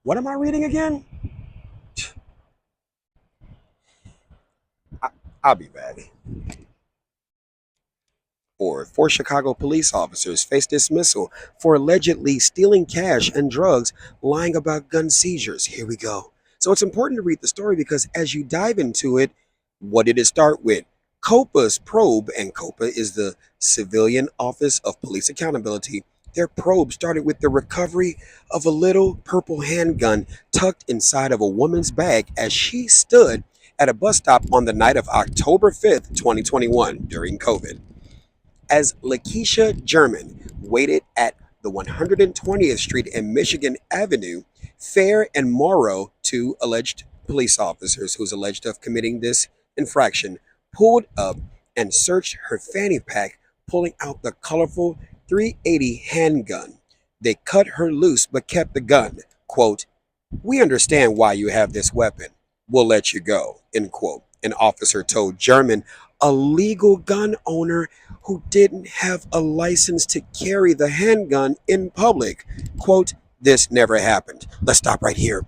What am I reading again? I, I'll be back. Four Chicago police officers face dismissal for allegedly stealing cash and drugs, lying about gun seizures. Here we go. So it's important to read the story because as you dive into it, what did it start with? COPA's probe, and COPA is the Civilian Office of Police Accountability. Their probe started with the recovery of a little purple handgun tucked inside of a woman's bag as she stood at a bus stop on the night of October 5th, 2021, during COVID. As Lakeisha German waited at the 120th Street and Michigan Avenue, Fair and Morrow, two alleged police officers who's alleged of committing this infraction, pulled up and searched her fanny pack, pulling out the colorful 380 handgun. They cut her loose but kept the gun. Quote, "We understand why you have this weapon. We'll let you go," end quote. An officer told German, a legal gun owner who didn't have a license to carry the handgun in public. Quote, "This never happened." Let's stop right here.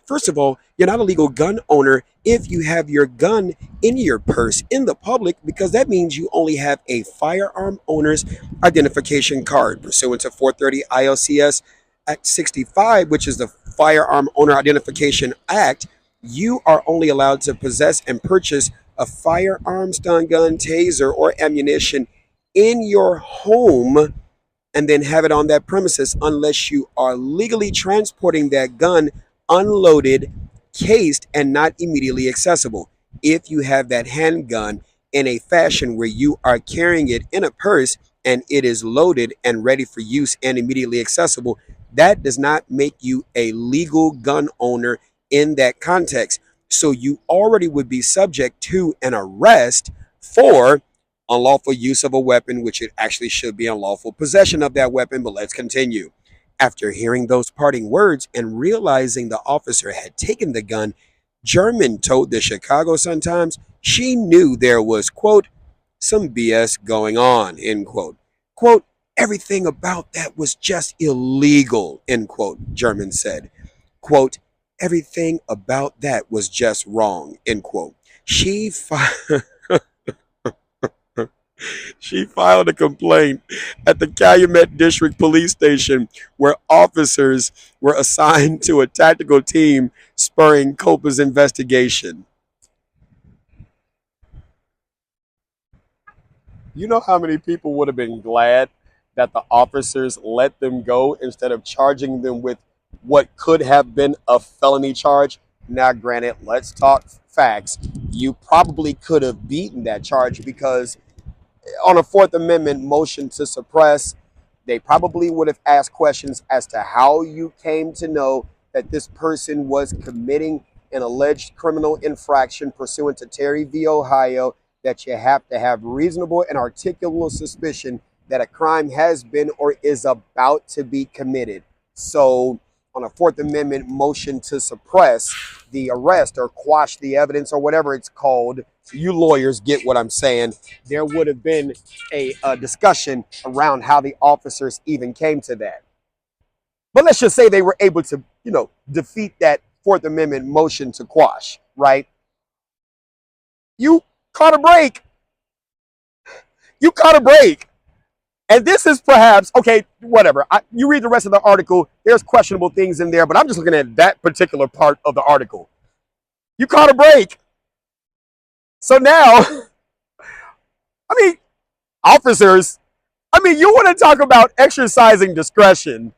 First of all, you're not a legal gun owner if you have your gun in your purse in the public, because that means you only have a firearm owner's identification card pursuant to 430 ILCS Act 65, which is the Firearm Owner Identification Act. You are only allowed to possess and purchase a firearm, stun gun, taser, or ammunition in your home and then have it on that premises unless you are legally transporting that gun unloaded, cased, and not immediately accessible. If you have that handgun in a fashion where you are carrying it in a purse and it is loaded and ready for use and immediately accessible, that does not make you a legal gun owner in that context. So you already would be subject to an arrest for unlawful use of a weapon, which it actually should be unlawful possession of that weapon. But let's continue. After hearing those parting words and realizing the officer had taken the gun, German told the Chicago Sun-Times she knew there was, quote, "some BS going on," end quote. Quote, "Everything about that was just illegal," end quote, German said. Quote, "Everything about that was just wrong," end quote. She fi- she filed a complaint at the Calumet District Police Station, where officers were assigned to a tactical team spurring Copa's investigation. You know how many people would have been glad that the officers let them go instead of charging them with what could have been a felony charge? Now, granted, let's talk facts. You probably could have beaten that charge because on a Fourth Amendment motion to suppress, they probably would have asked questions as to how you came to know that this person was committing an alleged criminal infraction pursuant to Terry v. Ohio, that you have to have reasonable and articulable suspicion that a crime has been or is about to be committed. So, on a Fourth Amendment motion to suppress the arrest or quash the evidence or whatever it's called, you lawyers get what I'm saying. There would have been a discussion around how the officers even came to that. But let's just say they were able to, defeat that Fourth Amendment motion to quash, right? You caught a break. You caught a break. And this is perhaps, okay, whatever. You read the rest of the article, there's questionable things in there, but I'm just looking at that particular part of the article. You caught a break. So now, I mean, officers, you want to talk about exercising discretion.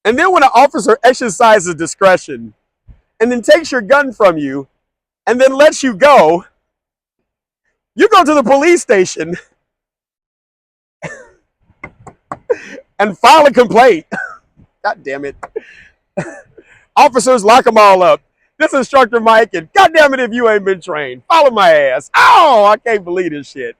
And then when an officer exercises discretion and then takes your gun from you and then lets you go, you go to the police station and file a complaint. God damn it. Officers, lock them all up. This instructor Mike, and God damn it if you ain't been trained. Follow my ass. Oh, I can't believe this shit.